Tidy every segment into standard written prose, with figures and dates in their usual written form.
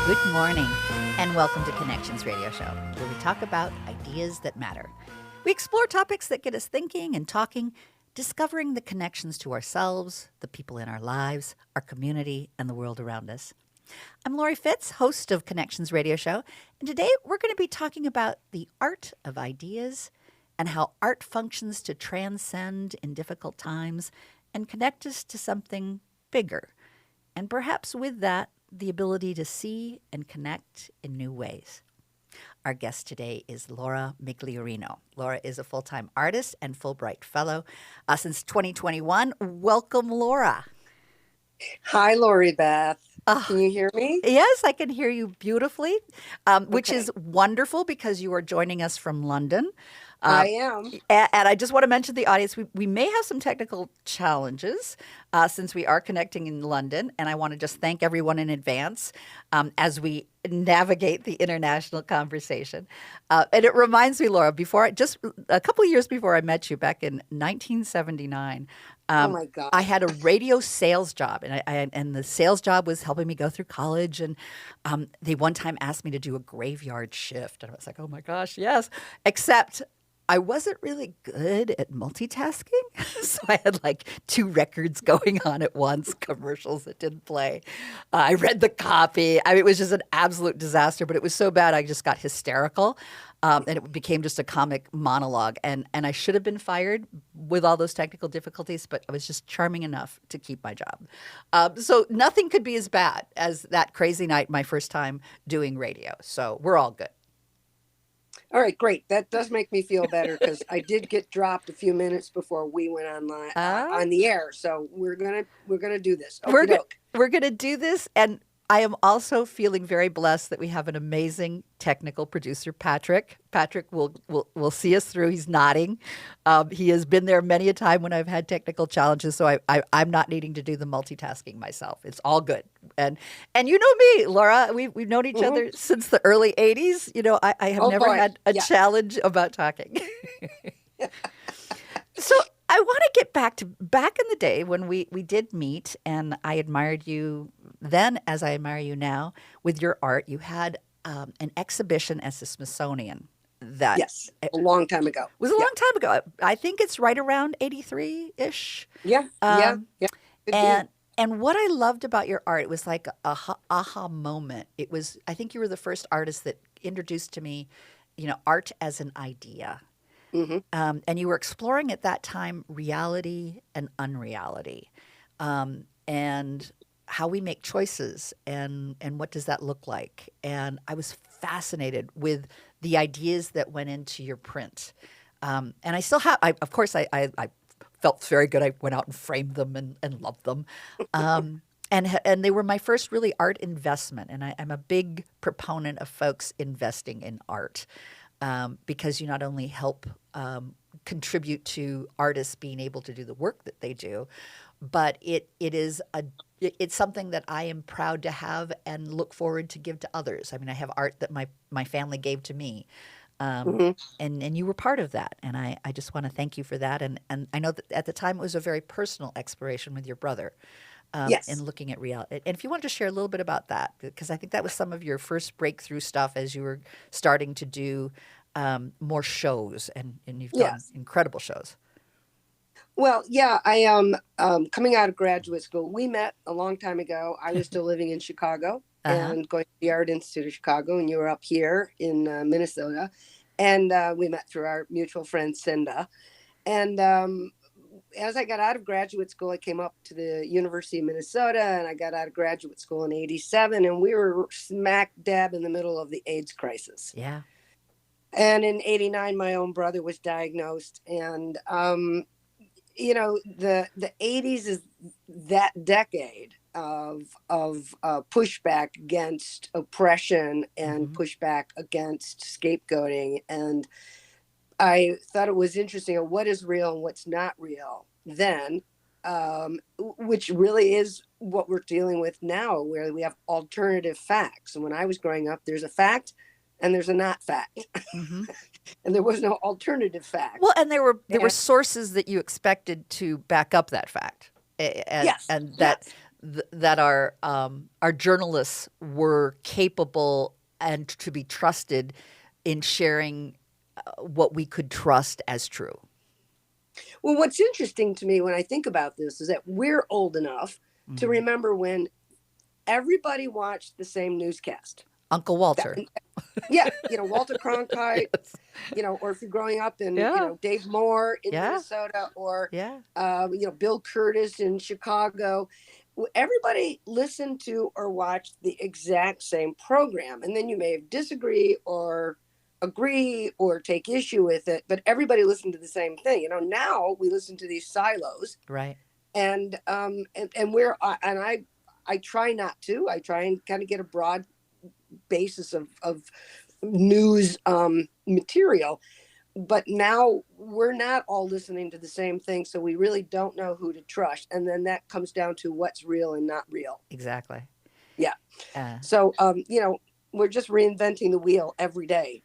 Good morning, and welcome to Connections Radio Show, where we talk about ideas that matter. We explore topics that get us thinking and talking, discovering the connections to ourselves, the people in our lives, our community, and the world around us. I'm Laurie Fitz, host of Connections Radio Show, and today we're going to be talking about the art of ideas and how art functions to transcend in difficult times and connect us to something bigger. And perhaps with that, the ability to see and connect in new ways. Our guest today is Laura Migliorino. Laura is a full-time artist and Fulbright Fellow since 2021. Welcome, Laura. Hi, Laurie Beth. Can you hear me? Yes, I can hear you beautifully, which is wonderful because you are joining us from London. I am. And I just want to mention to the audience, we may have some technical challenges since we are connecting in London. And I want to just thank everyone in advance as we navigate the international conversation. And it reminds me, Laura, just a couple of years before I met you back in 1979, oh my God. I had a radio sales job, and the sales job was helping me go through college. And they one time asked me to do a graveyard shift, and I was like, "Oh my gosh, yes!" Except I wasn't really good at multitasking, so I had like 2 records going on at once, commercials that didn't play. I read the copy. I mean, it was just an absolute disaster, but it was so bad I just got hysterical. And it became just a comic monologue. And I should have been fired with all those technical difficulties, but I was just charming enough to keep my job. So nothing could be as bad as that crazy night, my first time doing radio. So we're all good. All right, great. That does make me feel better because I did get dropped a few minutes before we went online on the air. So we're gonna do this. We're gonna do this, and I am also feeling very blessed that we have an amazing technical producer, Patrick. Patrick will see us through. He's nodding. He has been there many a time when I've had technical challenges, so I'm not needing to do the multitasking myself. It's all good. And you know me, Laura. We've known each other since the early 80s. You know, I have never had a challenge about talking. So I want to get back in the day when we did meet, and I admired you then as I admire you now with your art. You had an exhibition at the Smithsonian. Yes, a long time ago. It was a long time ago. I think it's right around 83-ish. Yeah. And what I loved about your art, it was like a aha moment. It was, I think you were the first artist that introduced to me, art as an idea. Mm-hmm. And you were exploring at that time reality and unreality, and how we make choices, and what does that look like. And I was fascinated with the ideas that went into your print. And I still have, I felt very good. I went out and framed them and loved them. And they were my first really art investment. And I'm a big proponent of folks investing in art. Because you not only help contribute to artists being able to do the work that they do, but it's something that I am proud to have and look forward to give to others. I mean, I have art that my family gave to me, and you were part of that, and I just want to thank you for that. And I know that at the time it was a very personal exploration with your brother. Yes. In looking at reality. And if you want to share a little bit about that, because I think that was some of your first breakthrough stuff as you were starting to do more shows, and you've done incredible shows. Well, yeah, I am coming out of graduate school. We met a long time ago. I was still living in Chicago and going to the Art Institute of Chicago, and you were up here in Minnesota. And we met through our mutual friend, Cinda. And as I got out of graduate school, I came up to the University of Minnesota, and I got out of graduate school in 87, and we were smack dab in the middle of the AIDS crisis. Yeah. And in 89, my own brother was diagnosed. And, the 80s is that decade of pushback against oppression and pushback against scapegoating. And I thought it was interesting of what is real and what's not real then, which really is what we're dealing with now, where we have alternative facts. And when I was growing up, there's a fact and there's a not fact. And there was no alternative fact. Well, and there were sources that you expected to back up that fact. And that our journalists were capable and to be trusted in sharing what we could trust as true. Well, what's interesting to me when I think about this is that we're old enough to Hmm. remember when everybody watched the same newscast. Uncle That, Walter. yeah, Walter Cronkite, Yes. or if you're growing up in, Yeah. Dave Moore in Yeah. Minnesota, or, Yeah. Bill Curtis in Chicago, everybody listened to or watched the exact same program. And then you may disagree or agree or take issue with it, but everybody listened to the same thing. Now we listen to these silos, Right. and I try not to. I try and kind of get a broad basis of news material, but now we're not all listening to the same thing, so we really don't know who to trust, and then that comes down to what's real and not real. Exactly. Yeah. Uh, So we're just reinventing the wheel every day.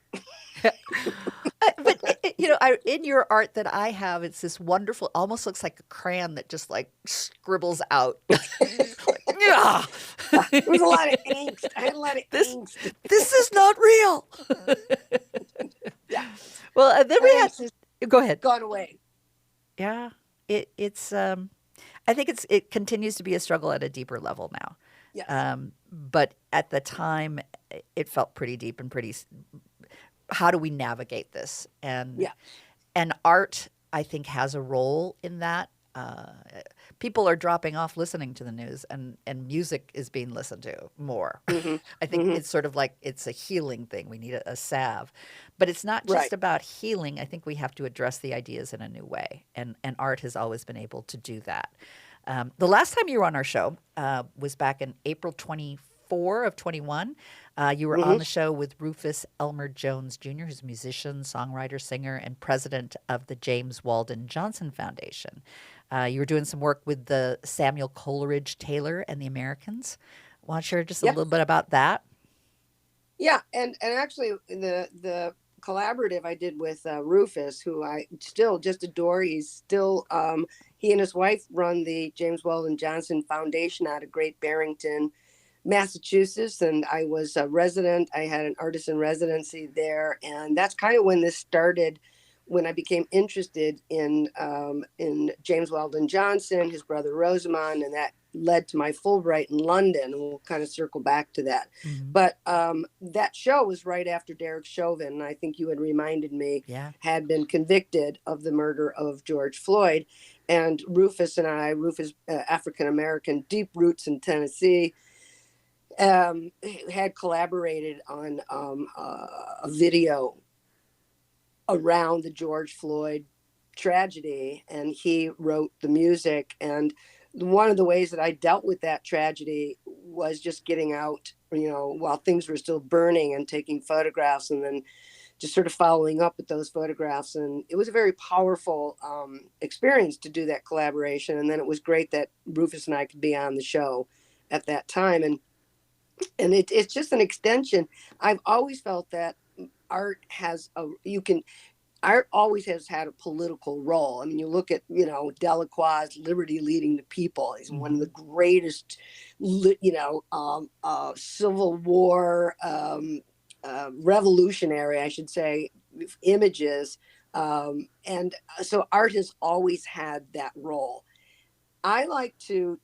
but in your art that I have, it's this wonderful, almost looks like a crayon that just like scribbles out. Like, yeah. Yeah, there was a lot of angst. I had a lot of this angst. this is not real. Yeah, Well, and then that we had. angst has Go ahead. gone away. Yeah, it's. I think it continues to be a struggle at a deeper level now. Yes. But at the time, it felt pretty deep and pretty. How do we navigate this? Yeah. And art, I think, has a role in that. People are dropping off listening to the news, and music is being listened to more. Hmm. I think Hmm. it's sort of like it's a healing thing. We need a salve, but it's not just Right. about healing. I think we have to address the ideas in a new way, and art has always been able to do that. The last time you were on our show was back in April 24 of 21. You were on Hmm. the show with Rufus Elmer Jones Jr., who's a musician, songwriter, singer, and president of the James Weldon Johnson Foundation. You were doing some work with the Samuel Coleridge Taylor and the Americans. Want to share just a Yeah. little bit about that? Yeah, and actually the collaborative I did with Rufus, who I still just adore. He's still he and his wife run the James Weldon Johnson Foundation out of Great Barrington, Massachusetts, and I was a resident. I had an artist in residency there, and that's kind of when this started. When I became interested in James Weldon Johnson, his brother Rosamond, and that led to my Fulbright in London, and we'll kind of circle back to that. Hmm. But that show was right after Derek Chauvin, and I think you had reminded me, Yeah. had been convicted of the murder of George Floyd. And Rufus and I, Rufus, African American, deep roots in Tennessee, had collaborated on a video around the George Floyd tragedy, and he wrote the music. And one of the ways that I dealt with that tragedy was just getting out, while things were still burning, and taking photographs, and then just sort of following up with those photographs. And it was a very powerful experience to do that collaboration. And then it was great that Rufus and I could be on the show at that time. And it's just an extension. I've always felt that art has a you can art always has had a political role. I mean, you look at, Delacroix's Liberty Leading the People. He's one of Hmm. the greatest, Civil War, revolutionary, I should say, images. And so art has always had that role. I like to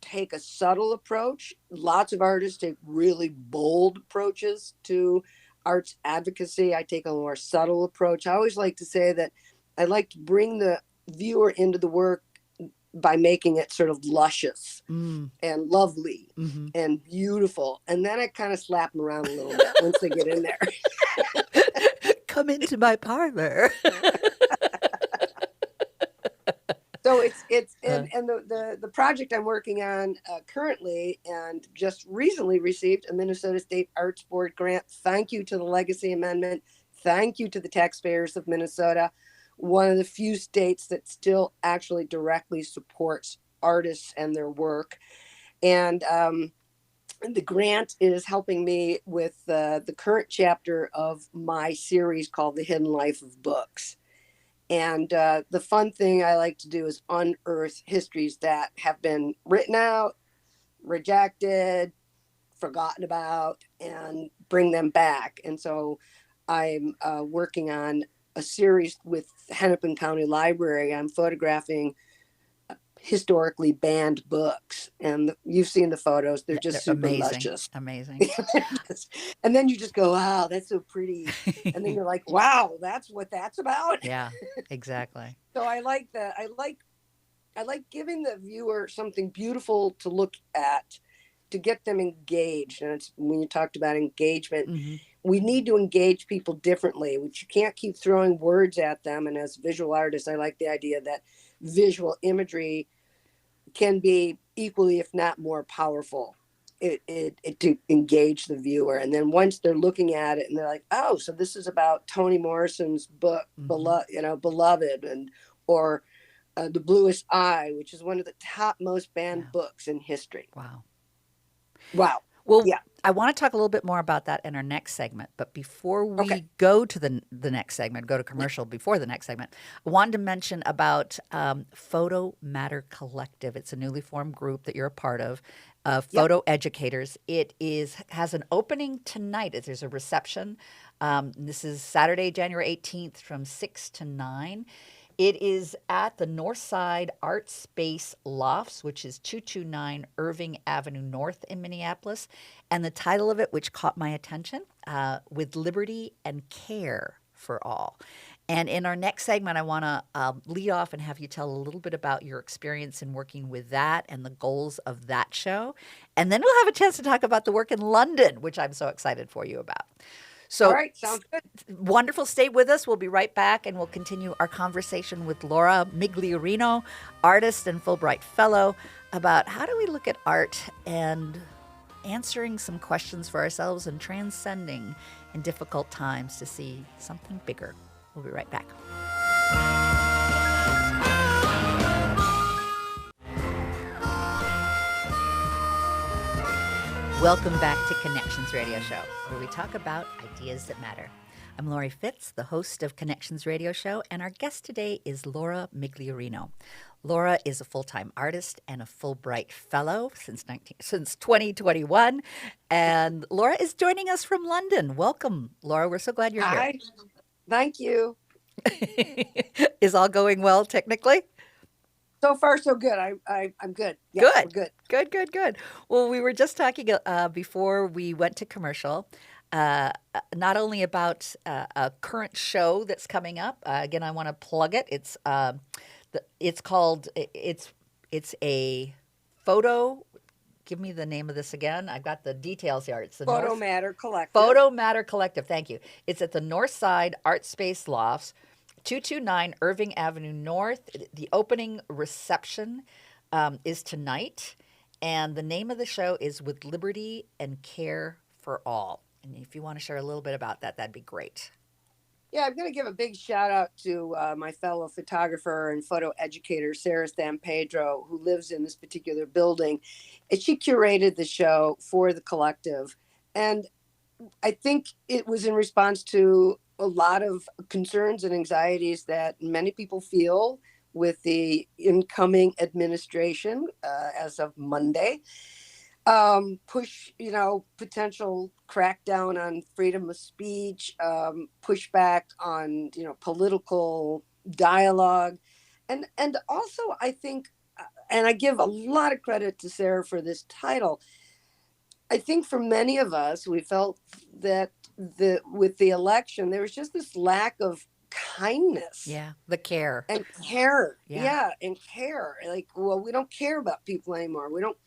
take a subtle approach. Lots of artists take really bold approaches to arts advocacy. I take a more subtle approach. I always like to say that I like to bring the viewer into the work by making it sort of luscious Mm. and lovely Hmm. and beautiful. And then I kind of slap them around a little bit once they get in there. Come into my parlor. So it's Uh, and the project I'm working on currently, and just recently received a Minnesota State Arts Board grant. Thank you to the Legacy Amendment. Thank you to the taxpayers of Minnesota. One of the few states that still actually directly supports artists and their work. And the grant is helping me with the current chapter of my series called The Hidden Life of Books. And the fun thing I like to do is unearth histories that have been written out, rejected, forgotten about, and bring them back. And so I'm working on a series with Hennepin County Library. I'm photographing historically banned books, and you've seen the photos. They're They're just super amazing, luscious. amazing. And then you just go, wow, that's so pretty. And then you're like, wow, that's what that's about. Yeah, exactly. So I like that. I like giving the viewer something beautiful to look at, to get them engaged. And it's when you talked about engagement, Hmm. we need to engage people differently, which you can't keep throwing words at them. And as visual artists, I like the idea that visual imagery can be equally, if not more powerful. It to engage the viewer, and then once they're looking at it and they're like, oh, so this is about Toni Morrison's book, Hmm. Beloved, and or The Bluest Eye, which is one of the top most Yeah. banned books in history. Wow. Wow. Well, Yeah. I want to talk a little bit more about that in our next segment. But before Okay. we go to the next segment, go to commercial before the next segment, I wanted to mention about Photo Matter Collective. It's a newly formed group that you're a part of, Yep. photo educators. It has an opening tonight. There's a reception. This is Saturday, January 18th from 6 to 9. It is at the Northside Art Space Lofts, which is 229 Irving Avenue North in Minneapolis. And the title of it, which caught my attention, With Liberty and Care for All. And in our next segment, I want to lead off and have you tell a little bit about your experience in working with that and the goals of that show. And then we'll have a chance to talk about the work in London, which I'm so excited for you about. All So right. Sounds good. wonderful. Stay with us. We'll be right back and we'll continue our conversation with Laura Migliorino, artist and Fulbright Fellow, about how do we look at art and answering some questions for ourselves and transcending in difficult times to see something bigger. We'll be right back. Welcome back to Connections Radio Show, where we talk about ideas that matter. I'm Laurie Fitz, the host of Connections Radio Show, and our guest today is Laura Migliorino. Laura is a full-time artist and a Fulbright Fellow since 2021, and Laura is joining us from London. Welcome, Laura. We're so glad you're here. Hi. Thank you. Is all going well technically? So far, so good. I'm good. Yeah, we're Good. good. Good. Well, we were just talking before we went to commercial, not only about a current show that's coming up. Again, I want to plug it. It's called it's a photo. Give me the name of this again. I've got the details here. It's the Photo North Matter Collective. Photo Matter Collective. Thank you. It's at the North Side Art Space Lofts, 229 Irving Avenue North. The opening reception is tonight, and the name of the show is With Liberty and Care for All. And if you want to share a little bit about that, that'd be great. Yeah, I'm going to give a big shout out to my fellow photographer and photo educator, Sarah Stampedro, who lives in this particular building. And she curated the show for the collective. And I think it was in response to a lot of concerns and anxieties that many people feel with the incoming administration as of Monday. Push, potential crackdown on freedom of speech, pushback on, political dialogue. And also, I think, and I give a lot of credit to Sarah for this title. I think for many of us, we felt that with the election, there was just this lack of kindness. Yeah, the care. And care. Yeah. And care. Like, well, we don't care about people anymore. We don't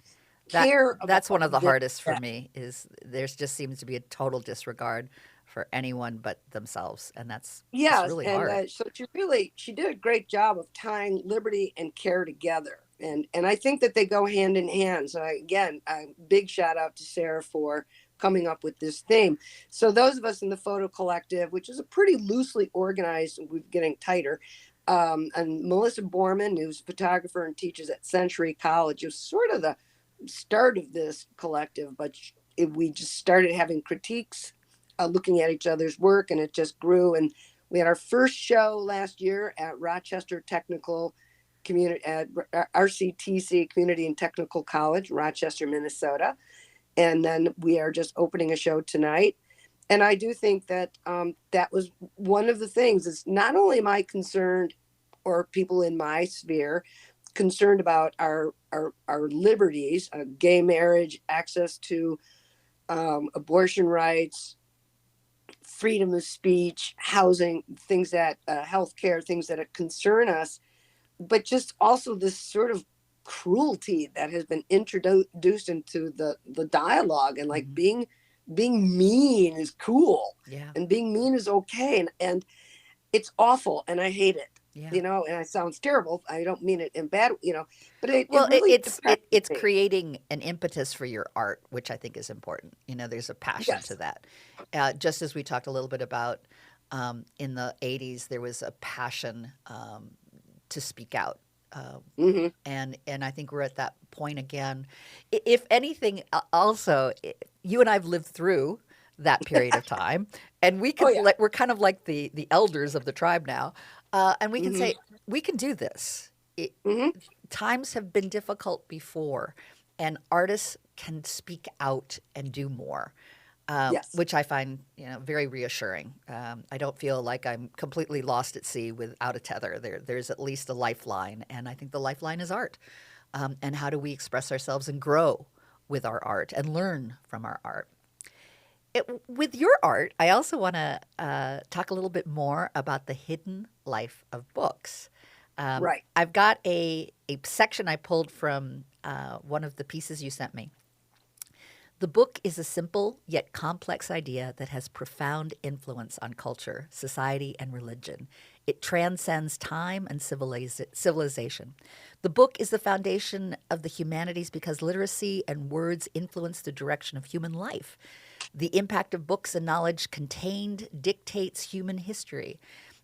That care about that's one of the this, hardest for that. me is there's just seems to be a total disregard for anyone but themselves, and that's Yes, really and hard. so she did a great job of tying liberty and care together, and I think that they go hand in hand. So again, a big shout out to Sarah for coming up with this theme. So those of us in the photo collective, which is a pretty loosely organized, we're getting tighter. And Melissa Borman, who's a photographer and teaches at Century College, was sort of the start of this collective, but we just started having critiques, looking at each other's work, and it just grew. And We had our first show last year at Rochester Technical Community at RCTC Community and Technical College, Rochester, Minnesota. And then we are just opening a show tonight. And I do think that that was one of the things. Is not only am I concerned, or people in my sphere concerned about our liberties, gay marriage, access to abortion rights, freedom of speech, housing, things that healthcare, things that concern us, but just also this sort of cruelty that has been introduced into the dialogue, and like being mean is cool, Yeah. and being mean is okay, and it's awful, and I hate it. Yeah. And it sounds terrible. I don't mean it in bad, but it Well, really depresses it's me. creating an impetus for your art, which I think is important. There's a passion to Yes. that. Just as we talked a little bit about in the '80s, there was a passion to speak out, Hmm. and I think we're at that point again. If anything, also, you and I've lived through that period of time, and Oh yeah. we're kind of like the elders of the tribe now, and we can Hmm. say we can do this. Hmm. Times have been difficult before, and artists can speak out and do more, Yes. which I find very reassuring. I don't feel like I'm completely lost at sea without a tether. There's at least a lifeline, and I think the lifeline is art. And how do we express ourselves and grow with our art and learn from our art? With your art, I also want to talk a little bit more about the hidden life of books. Right. I've got a section I pulled from one of the pieces you sent me. The book is a simple yet complex idea that has profound influence on culture, society, and religion. It transcends time and civilization. The book is the foundation of the humanities because literacy and words influence the direction of human life. The impact of books and knowledge contained dictates human history.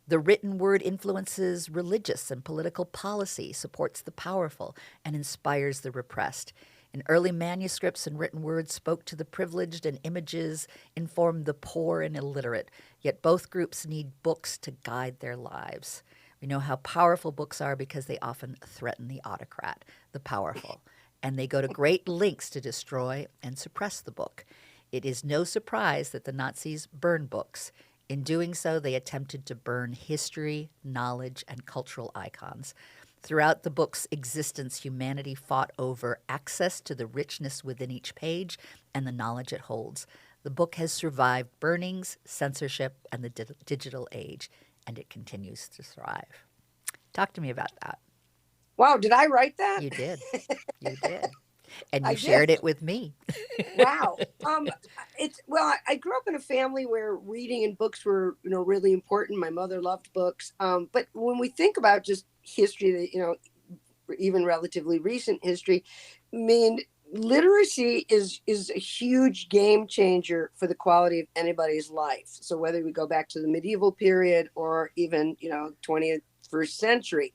The written word influences religious and political policy, supports the powerful, and inspires the repressed. In early manuscripts and written words spoke to the privileged, and images informed the poor and illiterate. Yet both groups need books to guide their lives. We know how powerful books are because they often threaten the autocrat, the powerful, and they go to great lengths to destroy and suppress the book. It is no surprise that the Nazis burned books. In doing so, they attempted to burn history, knowledge, and cultural icons. Throughout the book's existence, humanity fought over access to the richness within each page and the knowledge it holds. The book has survived burnings, censorship, and the digital age, and it continues to thrive. Talk to me about that. Wow. Did I write that? You did. You did. And you I shared did. it with me. Wow. It's well, I grew up in a family where reading and books were, really important. My mother loved books. But when we think about just history, even relatively recent history, I mean, literacy is a huge game changer for the quality of anybody's life. So whether we go back to the medieval period or even, 20th, first century,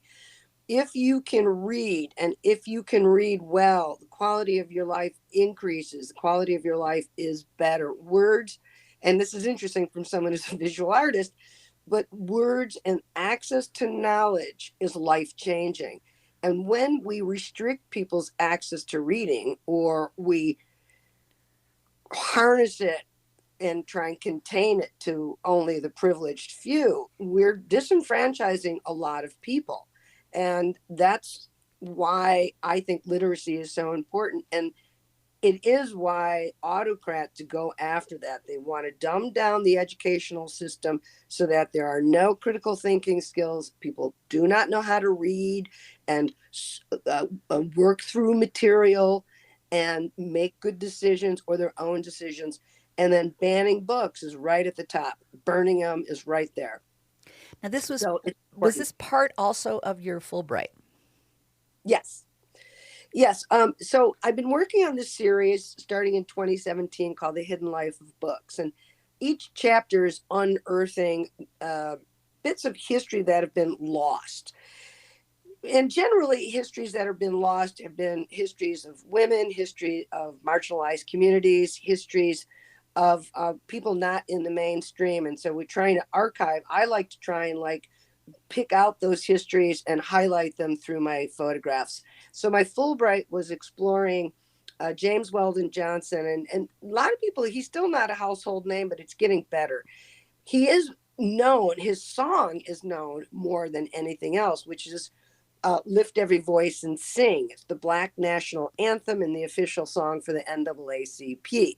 if you can read, and if you can read well, the quality of your life increases. The quality of your life is better. Words, and this is interesting from someone who's a visual artist, but words and access to knowledge is life changing. And when we restrict people's access to reading, or we harness it and try and contain it to only the privileged few, we're disenfranchising a lot of people. And that's why I think literacy is so important. And it is why autocrats go after that. They want to dumb down the educational system so that there are no critical thinking skills. People do not know how to read and work through material and make good decisions or their own decisions. And then banning books is right at the top. Burning them is right there. Now, this So it's was important. this part also of your Fulbright? Yes. Yes. So I've been working on this series starting in 2017 called The Hidden Life of Books. And each chapter is unearthing bits of history that have been lost. And generally, histories that have been lost have been histories of women, history of marginalized communities, histories of people not in the mainstream. And so we're trying to archive. I like to try and like pick out those histories and highlight them through my photographs. So my Fulbright was exploring James Weldon Johnson, and a lot of people, he's still not a household name, but it's getting better. He is known, his song is known more than anything else, which is Lift Every Voice and Sing. It's the Black national anthem and the official song for the NAACP.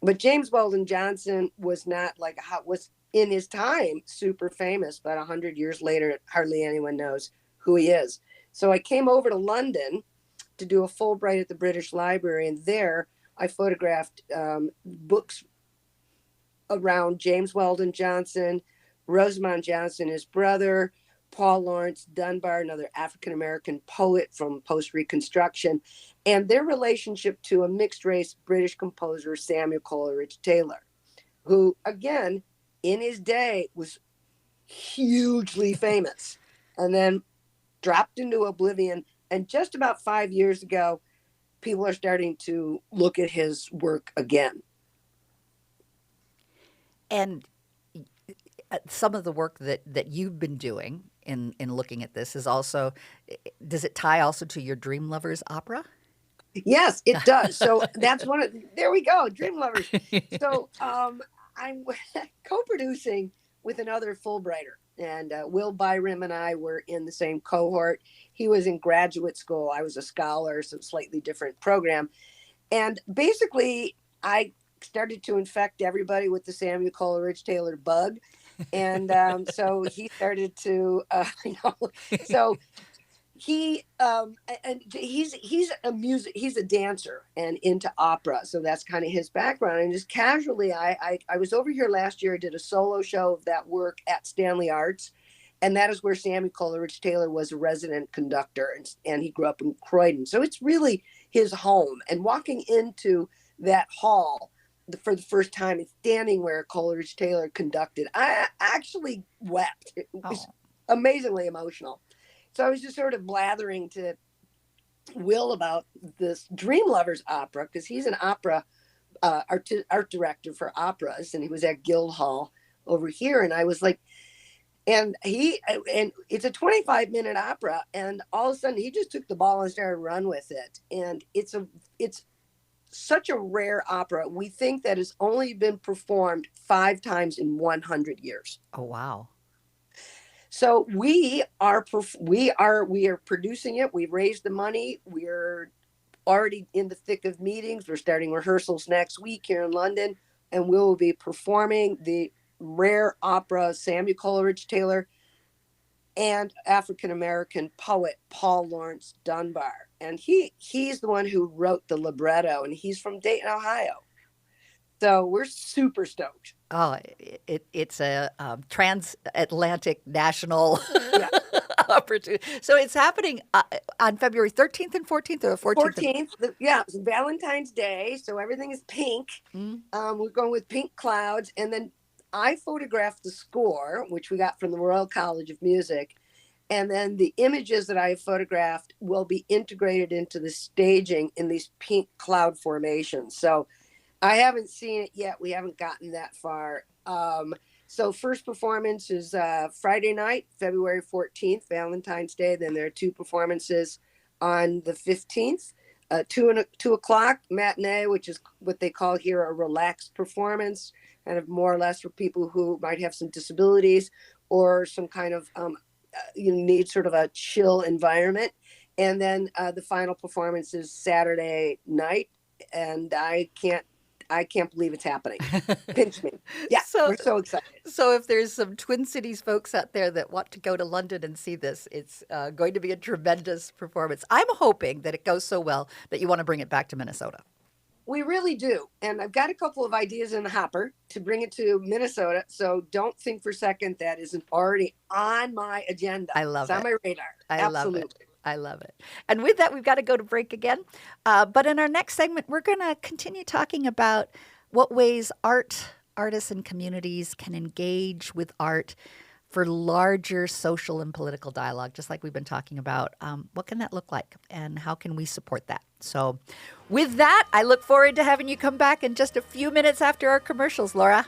But James Weldon Johnson was not like, was in his time super famous, but 100 years later, hardly anyone knows who he is. So I came over to London to do a Fulbright at the British Library, and there I photographed books around James Weldon Johnson, Rosamond Johnson, his brother, Paul Laurence Dunbar, another African-American poet from post-Reconstruction, and their relationship to a mixed-race British composer, Samuel Coleridge Taylor, who, again, in his day was hugely famous and then dropped into oblivion. And just about 5 years ago, people are starting to look at his work again. And some of the work that you've been doing in looking at this is also, does it tie also to your Dream Lovers opera? Yes, it does. So that's one of, there we go, Dream Lovers. So I'm co-producing with another Fulbrighter, and Will Byram and I were in the same cohort. He was in graduate school. I was a scholar, so slightly different program. And basically, I started to infect everybody with the Samuel Coleridge Taylor bug. And so he started to, so he and he's a dancer and into opera, so that's kind of his background. And just casually, I was over here last year. I did a solo show of that work at Stanley Arts, and that is where Samuel Coleridge Taylor was a resident conductor, and he grew up in Croydon, so it's really his home. And walking into that hall for the first time and standing where Coleridge Taylor conducted, I actually wept. It was amazingly emotional. So I was just sort of blathering to Will about this Dream Lovers opera, because he's an opera art director for operas, and he was at Guildhall over here. And I was like, and it's a 25-minute opera, and all of a sudden he just took the ball and started run with it. And it's such a rare opera. We think that it's only been performed 5 times in 100 years. Oh, wow. So we are producing it. We've raised the money. We're already in the thick of meetings. We're starting rehearsals next week here in London, and we will be performing the rare opera Samuel Coleridge Taylor and African-American poet Paul Laurence Dunbar. And he's the one who wrote the libretto, and he's from Dayton, Ohio. So we're super stoked. Oh, it's a transatlantic national Yeah. opportunity. So it's happening on February 13th and 14th, or 14th? 14th, yeah, it's Valentine's Day, so everything is pink. We're going with pink clouds, and then I photographed the score, which we got from the Royal College of Music, and then the images that I have photographed will be integrated into the staging in these pink cloud formations. So I haven't seen it yet. We haven't gotten that far. So first performance is Friday night, February 14th, Valentine's Day. Then there are 2 performances on the 15th, 2 o'clock matinee, which is what they call here a relaxed performance, kind of more or less for people who might have some disabilities or some kind of need sort of a chill environment. And then the final performance is Saturday night, and I can't believe it's happening. Pinch me. Yeah, we're so excited. So if there's some Twin Cities folks out there that want to go to London and see this, it's going to be a tremendous performance. I'm hoping that it goes so well that you want to bring it back to Minnesota. We really do. And I've got a couple of ideas in the hopper to bring it to Minnesota. So don't think for a second that isn't already on my agenda. I love it. It's on my radar. Absolutely. Love it. I love it. And with that, we've got to go to break again. But in our next segment, we're going to continue talking about what ways artists, and communities can engage with art for larger social and political dialogue, just like we've been talking about. What can that look like, and how can we support that? So with that, I look forward to having you come back in just a few minutes after our commercials, Laura.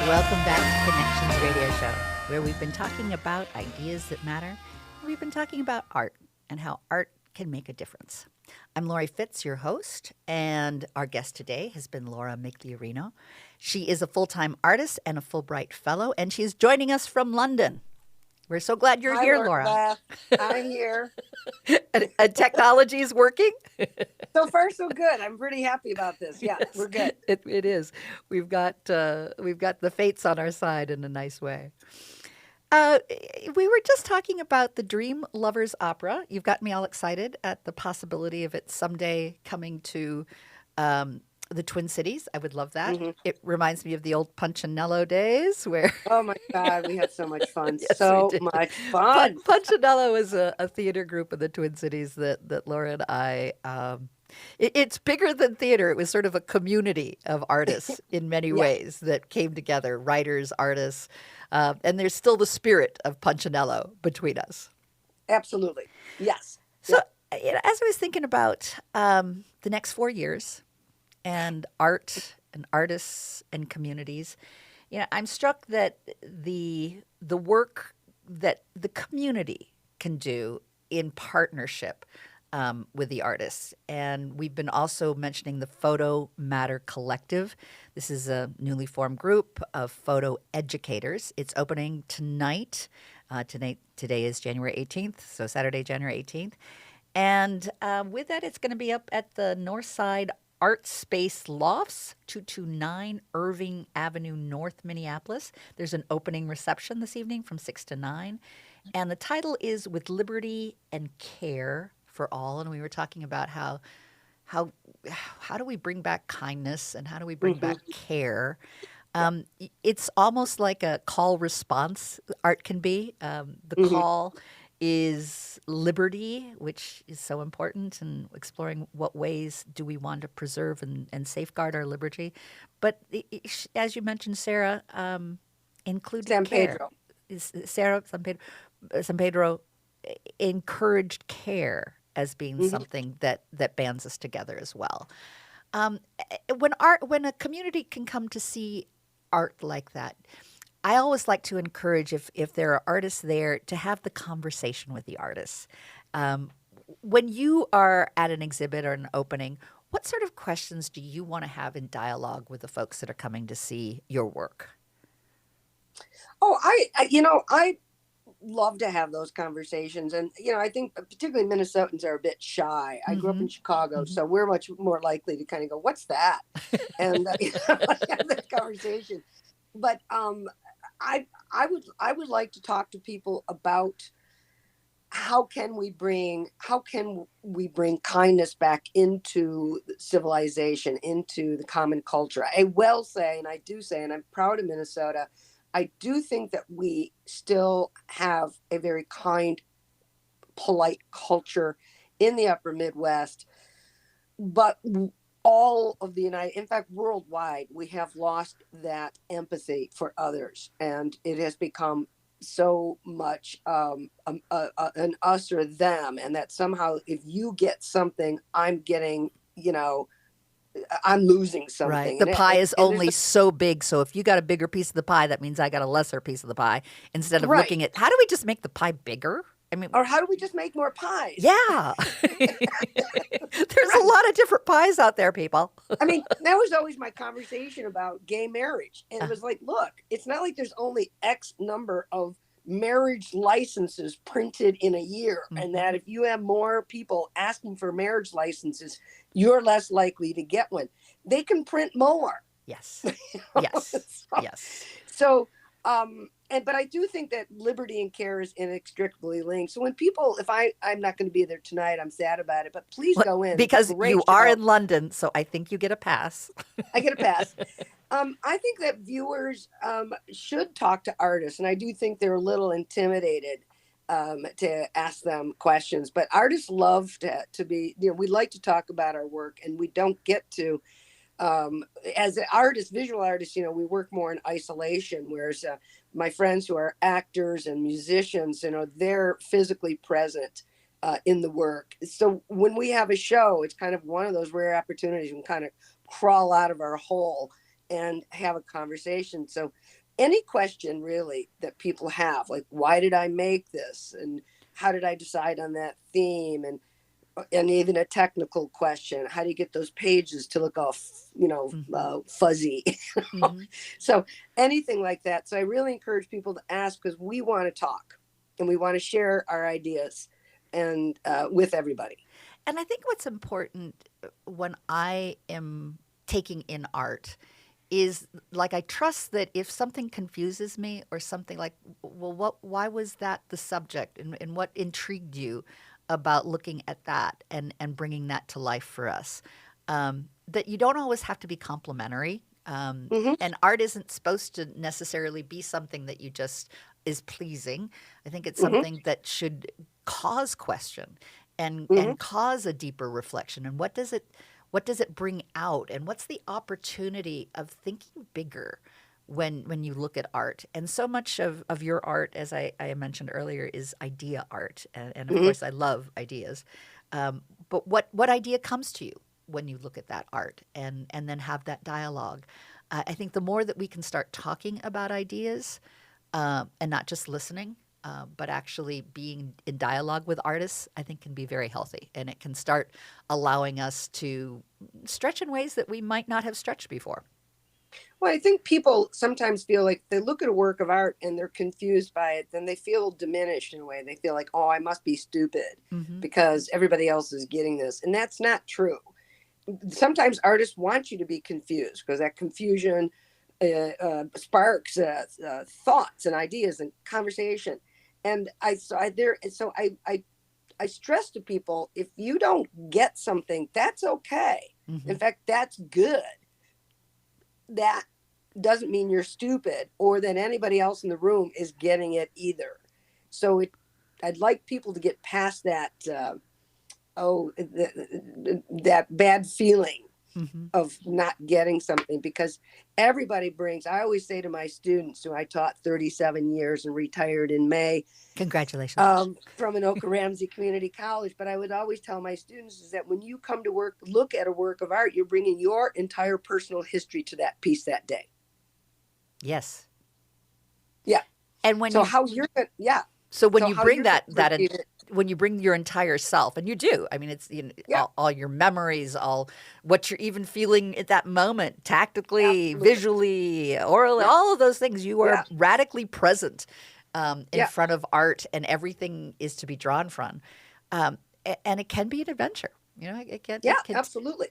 Welcome back to Connections Radio Show, where we've been talking about ideas that matter. We've been talking about art and how art can make a difference. I'm Laurie Fitz, your host, and our guest today has been Laura Migliorino. She is a full-time artist and a Fulbright Fellow, and she is joining us from London. We're so glad you're here, Laura. I'm here. And technology is working? So far, so good. I'm pretty happy about this. Yeah, yes, we're good. It is. We've got the fates on our side in a nice way. We were just talking about the Dream Lovers Opera. You've got me all excited at the possibility of it someday coming to the Twin Cities. I would love that. Mm-hmm. It reminds me of the old Punchinello days where... Oh, my God. We had so much fun. Yes, so much fun. Punchinello is a theater group in the Twin Cities that Laura and I... It's bigger than theater. It was sort of a community of artists in many ways that came together, writers, artists, and there's still the spirit of Punchinello between us. Absolutely. Yes. So, as I was thinking about the next 4 years and art and artists and communities, I'm struck that the work that the community can do in partnership with the artists. And we've been also mentioning the Photo Matter Collective. This is a newly formed group of photo educators. It's opening tonight. Today is January 18th, so Saturday, January 18th. And with that, it's going to be up at the Northside Art Space Lofts, 229 Irving Avenue, North Minneapolis. There's an opening reception this evening from 6 to 9. And the title is With Liberty and Care for All. And we were talking about how do we bring back kindness and how do we bring back care? It's almost like a call response art can be. The call is liberty, which is so important, and exploring what ways do we want to preserve and safeguard our liberty. But as you mentioned, Sarah, including San care. Pedro. San Pedro encouraged care as being something that bands us together as well. When a community can come to see art like that, I always like to encourage, if there are artists there, to have the conversation with the artists. When you are at an exhibit or an opening, what sort of questions do you want to have in dialogue with the folks that are coming to see your work? Oh, I love to have those conversations. And, I think particularly Minnesotans are a bit shy. I grew up in Chicago, so we're much more likely to kind of go, what's that? And have that conversation. But I would like to talk to people about how can we bring kindness back into civilization, into the common culture. I will say, and I do say, and I'm proud of Minnesota, I do think that we still have a very kind, polite culture in the upper Midwest, but all of in fact, worldwide, we have lost that empathy for others. And it has become so much an us or them. And that somehow if you get something, I'm getting, I'm losing something. Right. The pie is only so big. So if you got a bigger piece of the pie, that means I got a lesser piece of the pie. Instead of looking at, how do we just make the pie bigger? I mean, or how do we just make more pies? Yeah. There's a lot of different pies out there, people. I mean, that was always my conversation about gay marriage. And it was like, look, it's not like there's only X number of marriage licenses printed in a year. And that if you have more people asking for marriage licenses, you're less likely to get one. They can print more. Yes. Yes. Yes. So, but I do think that liberty and care is inextricably linked. So when people, I'm not going to be there tonight, I'm sad about it, but please go in. Because you are in London, so I think you get a pass. I get a pass. I think that viewers should talk to artists, and I do think they're a little intimidated to ask them questions. But artists love to be, we like to talk about our work, and we don't get to um, as an artist, visual artist, we work more in isolation, whereas my friends who are actors and musicians, they're physically present in the work. So when we have a show, it's kind of one of those rare opportunities we can kind of crawl out of our hole and have a conversation. So any question really that people have, like, why did I make this? And how did I decide on that theme? And even a technical question, how do you get those pages to look all Mm-hmm. fuzzy? Mm-hmm. So anything like that. So I really encourage people to ask, because we want to talk and we want to share our ideas and with everybody. And I think what's important when I am taking in art is, like, I trust that if something confuses me or something, like, well, why was that the subject, and what intrigued you about looking at that and bringing that to life for us, that you don't always have to be complimentary. Hmm. And art isn't supposed to necessarily be something that you just is pleasing. I think it's Hmm. something that should cause question Hmm. and cause a deeper reflection. And what does it bring out? And what's the opportunity of thinking bigger when you look at art? And so much of your art, as I mentioned earlier, is idea art. And of Hmm. course, I love ideas. But what idea comes to you when you look at that art and then have that dialogue? I think the more that we can start talking about ideas, and not just listening, but actually being in dialogue with artists, I think can be very healthy. And it can start allowing us to stretch in ways that we might not have stretched before. Well, I think people sometimes feel like they look at a work of art and they're confused by it, then they feel diminished in a way. They feel like, oh, I must be stupid Mm-hmm. because everybody else is getting this. And that's not true. Sometimes artists want you to be confused, because that confusion sparks thoughts and ideas and conversation. And I stress to people, if you don't get something, that's okay. Mm-hmm. In fact, that's good. That doesn't mean you're stupid or that anybody else in the room is getting it either. So I'd like people to get past that. That bad feeling Mm-hmm. of not getting something, because everybody brings. I always say to my students, who I taught 37 years and retired in May, Congratulations. from Anoka Ramsey Community College, but I would always tell my students is that when you come to work, look at a work of art, you're bringing your entire personal history to that piece that day. Yes. Yeah. And when So you how you're gonna, yeah. so when So you how bring you're gonna that in, perceive it. when you bring your entire self, and you do, I mean, it's, Yeah, all your memories, all what you're even feeling at that moment, tactically, absolutely. visually, orally, Yeah, all of those things, you are yeah, radically present in yeah, front of art, and everything is to be drawn from. And it can be an adventure. yeah, It can. absolutely.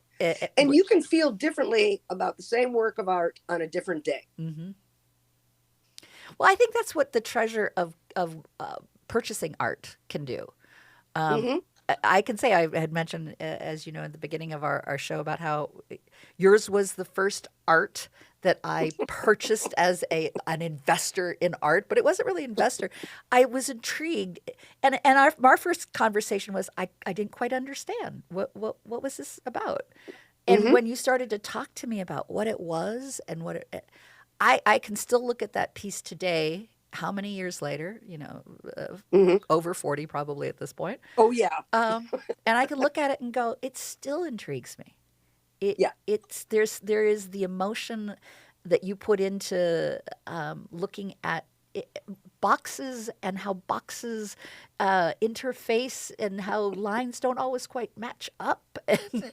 And you can feel differently about the same work of art on a different day. Mm-hmm. Well, I think that's what the treasure of purchasing art can do. Um, Hmm. I can say, I had mentioned, as you know, in the beginning of our show, about how yours was the first art that I purchased as an investor in art, but it wasn't really investor. I was intrigued, and our first conversation was, I didn't quite understand what was this about. And Hmm. when you started to talk to me about what it was and I can still look at that piece today. How many years later? Hmm. Over 40 probably at this point. Oh yeah, Um, and I can look at it and go, it still intrigues me. yeah, There is the emotion that you put into looking at it, boxes, and how boxes interface, and how lines don't always quite match up. And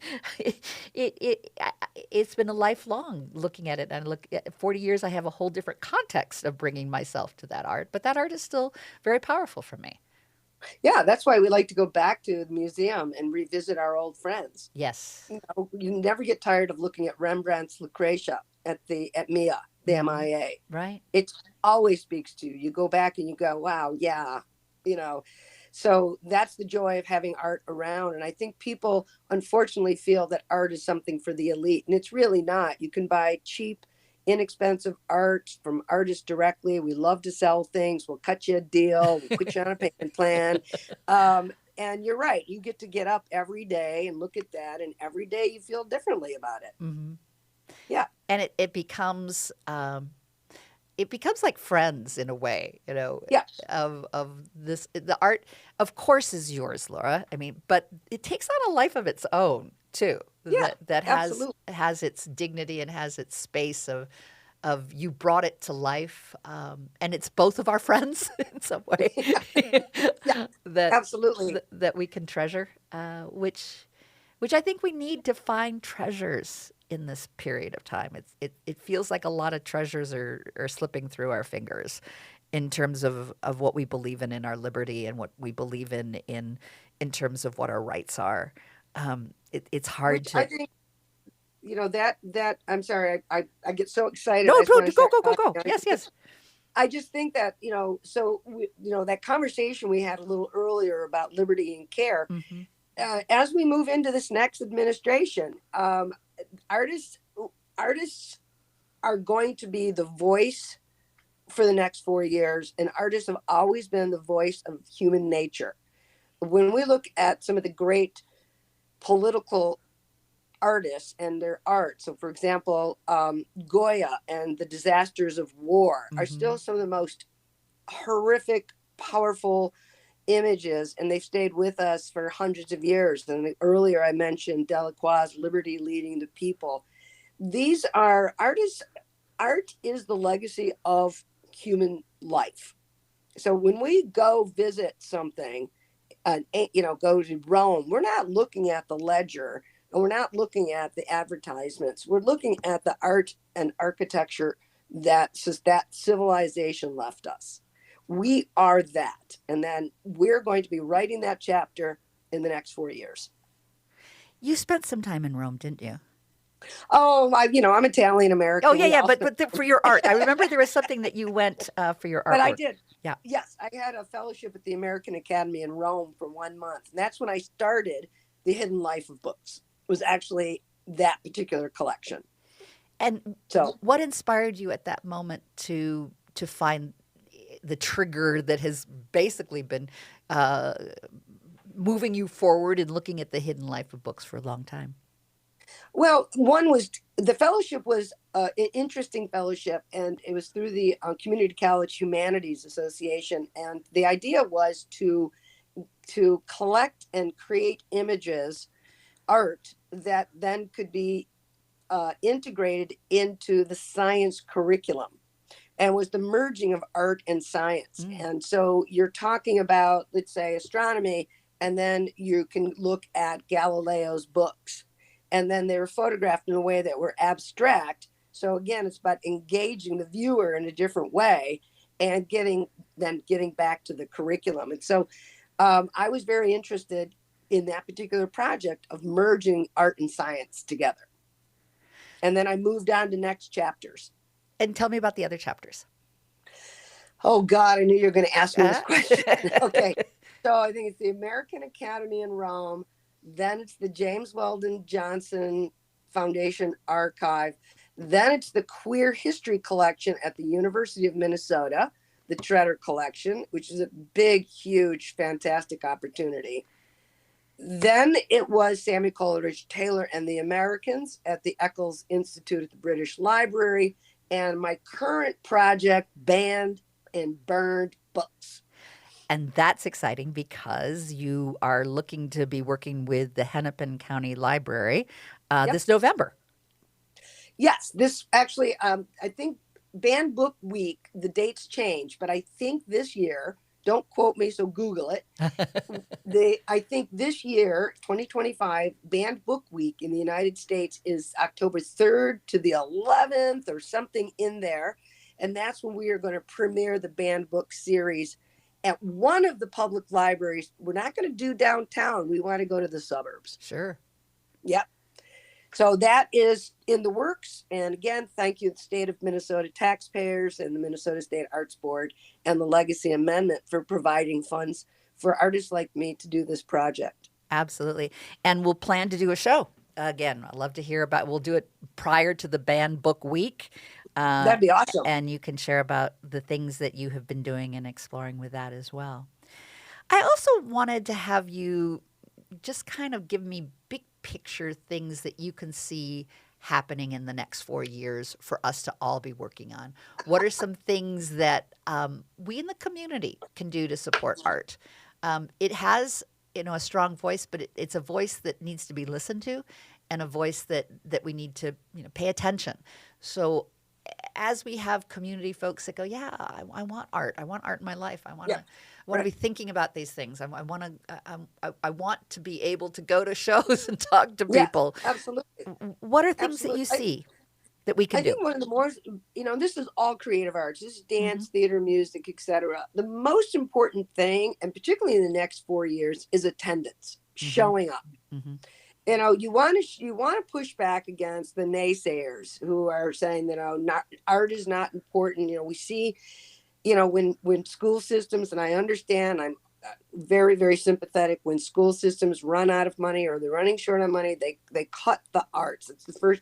it's been a lifelong looking at it. And look at 40 years, I have a whole different context of bringing myself to that art, but that art is still very powerful for me. yeah. That's why we like to go back to the museum and revisit our old friends. Yes. You never get tired of looking at Rembrandt's Lucretia at MIA, the Hmm. MIA. Right. It always speaks to you. You go back and you go, wow, yeah, you know. So that's the joy of having art around. And I think people unfortunately feel that art is something for the elite, and it's really not. You can buy cheap, inexpensive art from artists directly. We love to sell things. We'll cut you a deal. We'll put you on a payment plan. And you're right. You get to get up every day and look at that, and every day you feel differently about it. Hmm. Yeah. and it becomes like friends in a way, Yes. of this. The art, of course, is yours, Laura. I mean, but it takes on a life of its own too. Yeah. That Absolutely. has its dignity and has its space of you brought it to life, and it's both of our friends in some way Yeah. that Absolutely. that we can treasure, which I think we need to find treasures in this period of time. It feels like a lot of treasures are slipping through our fingers in terms of what we believe in our liberty and what we believe in terms of what our rights are. It's hard Which I to. think, that I'm sorry, I get so excited. No, I just go want to go start go go talking. go. Yes, yes. I just think that, so that conversation we had a little earlier about liberty and care, Hmm. as we move into this next administration, artists artists are going to be the voice for the next 4 years, and artists have always been the voice of human nature. When we look at some of the great political artists and their art, so for example, Goya and the disasters of war are Hmm. still some of the most horrific, powerful images, and they've stayed with us for hundreds of years. And earlier I mentioned Delacroix's Liberty Leading the People. These are artists. Art is the legacy of human life. So when we go visit something, go to Rome, we're not looking at the ledger and we're not looking at the advertisements. We're looking at the art and architecture that civilization left us. We are that. And then we're going to be writing that chapter in the next 4 years. You spent some time in Rome, didn't you? Oh, I'm Italian Oh American. yeah, We yeah, all but spend, for your art, I remember there was something that you went for your but I artwork. did. Yeah. Yes, I had a fellowship at the American Academy in Rome for 1 month. And that's when I started The Hidden Life of Books. It was actually that particular collection. And So, what inspired you at that moment to find the trigger that has basically been uh, moving you forward and looking at the hidden life of books for a long time? well, one was the fellowship was an interesting fellowship, and it was through the Community College Humanities Association. And the idea was to collect and create images, art that then could be integrated into the science curriculum, and was the merging of art and science. Mm. And so you're talking about, let's say, astronomy, and then you can look at Galileo's books. And then they were photographed in a way that were abstract. So again, it's about engaging the viewer in a different way and getting back to the curriculum. And so I was very interested in that particular project of merging art and science together. And then I moved on to next chapters. And tell me about the other chapters. Oh God, I knew you were going to ask me this Uh, question. Okay, so I think it's the American Academy in Rome. Then it's the James Weldon Johnson Foundation Archive. Then it's the Queer History Collection at the University of Minnesota, the Treader Collection, which is a big, huge, fantastic opportunity. Then it was Sammy Coleridge Taylor and the Americans at the Eccles Institute at the British Library. And my current project, Banned and Burned Books. and that's exciting because you are looking to be working with the Hennepin County Library Yep. this November. Yes, this actually, I think Banned Book Week, the dates change, but I think this year, don't quote me, so Google it. I think this year, 2025, Banned Book Week in the United States is October 3rd to the 11th or something in there. And that's when we are going to premiere the Banned Book series at one of the public libraries. We're not going to do downtown. We want to go to the suburbs. Sure. Yep. So that is in the works. And again, thank you, the state of Minnesota taxpayers and the Minnesota State Arts Board and the Legacy Amendment for providing funds for artists like me to do this project. Absolutely. And we'll plan to do a show. Again, I'd love to hear about. We'll do it prior to the Banned Book Week. That'd be awesome. And you can share about the things that you have been doing and exploring with that as well. I also wanted to have you just kind of give me big picture things that you can see happening in the next 4 years for us to all be working on? What are some things that we in the community can do to support art? It has, a strong voice, but it's a voice that needs to be listened to, and a voice that we need to, pay attention. So as we have community folks that go, yeah, I want art. I want art in my life. I want to. Yeah. I want to be thinking about these things. I want to. I want to be able to go to shows and talk to Yeah, people. absolutely. What are things that Absolutely. you see that we can I do? think one of the more, this is all creative arts. This is dance, Mm-hmm. theater, music, etc. The most important thing, and particularly in the next 4 years, is attendance, Mm-hmm. showing up. Mm-hmm. You want to push back against the naysayers who are saying that not art is not important. We see, when school systems, and I understand, I'm very, very sympathetic, when school systems run out of money or they're running short on money, they cut the arts. It's the first.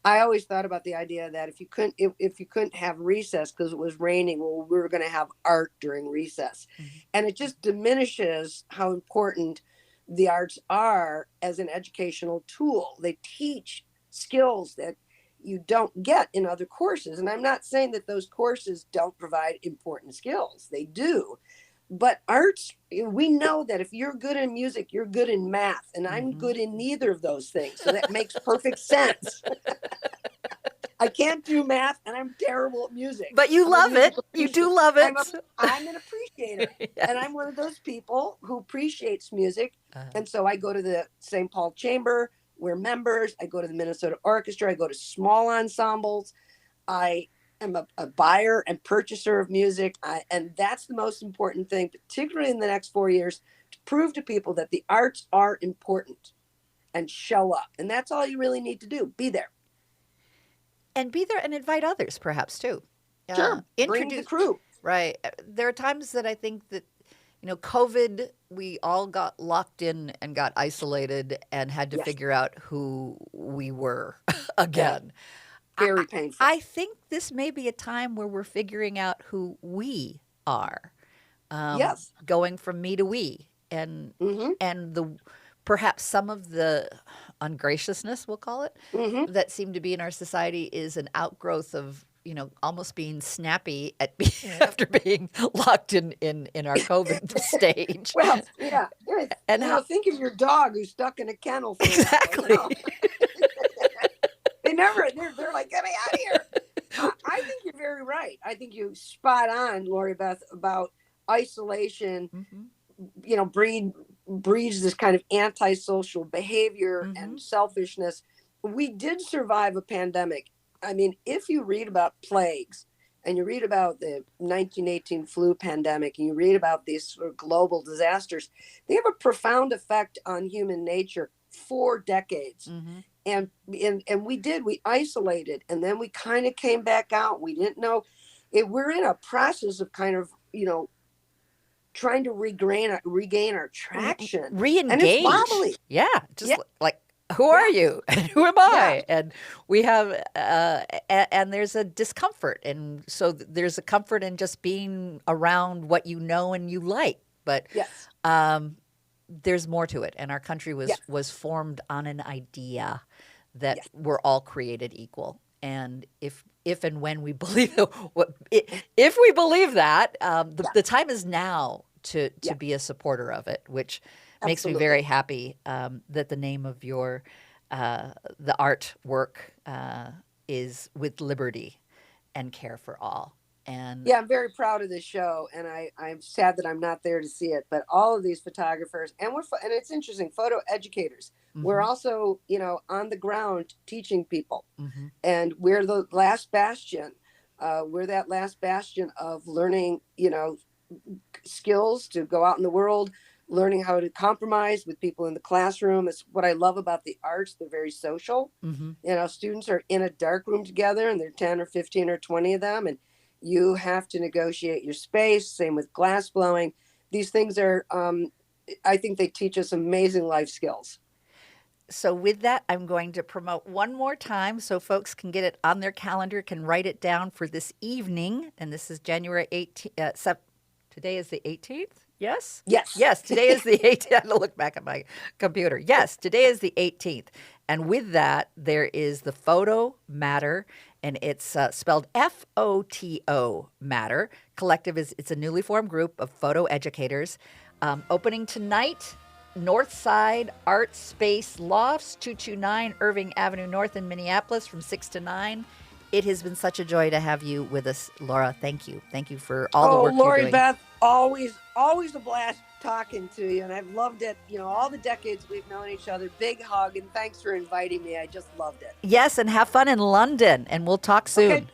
I always thought about the idea that if you couldn't have recess because it was raining, well, we were going to have art during recess. Mm-hmm. And it just diminishes how important the arts are as an educational tool. They teach skills that you don't get in other courses. And I'm not saying that those courses don't provide important skills. They do. But arts, we know that if you're good in music, you're good in math. And I'm Mm-hmm. good in neither of those things. So that makes perfect sense. I can't do math and I'm terrible at music. But you love it. You do love it. I'm an appreciator. Yes. And I'm one of those people who appreciates music. And so I go to the St. Paul Chamber. We're members. I go to the Minnesota Orchestra. I go to small ensembles. I am a buyer and purchaser of music. And that's the most important thing, particularly in the next 4 years, to prove to people that the arts are important and show up. And that's all you really need to do. Be there. And be there and invite others, perhaps, too. Sure. Bring the crew. Right. There are times that I think that, COVID, we all got locked in and got isolated and had to figure out who we were again. Yeah. Very painful. I think this may be a time where we're figuring out who we are. Yes. Going from me to we. And perhaps some of the ungraciousness, we'll call it, that seem to be in our society is an outgrowth of, almost being snappy after being locked in our COVID stage. Well, yeah. And think of your dog who's stuck in a kennel for exactly. They're like, get me out of here. I think you're very right. I think you're spot on, Laurie Beth, about isolation, breeds this kind of antisocial behavior and selfishness. We did survive a pandemic. I mean, if you read about plagues and you read about the 1918 flu pandemic and you read about these sort of global disasters, they have a profound effect on human nature for decades. And we isolated, and then we kind of came back out. We didn't know we're in a process of kind of, trying to regain our traction. Re-engage. And it's wobbly. Yeah. Like, who are you? And who am I? Yeah. And we have, and there's a discomfort. And so there's a comfort in just being around what you know and you like. But there's more to it. And our country was formed on an idea that we're all created equal. And if and when we believe if we believe that, the time is now to be a supporter of it, which makes me very happy that the name of your the artwork is with liberty and care for all. And I'm very proud of this show, and I'm sad that I'm not there to see it. But all of these photographers, and it's interesting, photo educators. We're also, on the ground teaching people, and we're the last bastion. We're that last bastion of learning, skills to go out in the world, learning how to compromise with people in the classroom. It's what I love about the arts. They're very social. Students are in a dark room together, and there are 10 or 15 or 20 of them, and you have to negotiate your space. Same with glass blowing. These things are, I think they teach us amazing life skills. So with that, I'm going to promote one more time so folks can get it on their calendar, can write it down for this evening. And this is January 18th. Today is the 18th? Yes? Yes. Yes, today is the 18th. I had to look back at my computer. Yes, today is the 18th. And with that, there is the Photo Matter, and it's spelled FOTO Matter. Collective it's a newly formed group of photo educators. Opening tonight, Northside Art Space Lofts, 229 Irving Avenue North in Minneapolis from 6 to 9. It has been such a joy to have you with us, Laura. Thank you. Thank you for all the Oh, work you're Lori doing. Beth, always a blast talking to you, and I've loved it. All the decades we've known each other. Big hug, and thanks for inviting me. I just loved it. Yes, and have fun in London, and we'll talk soon. Okay.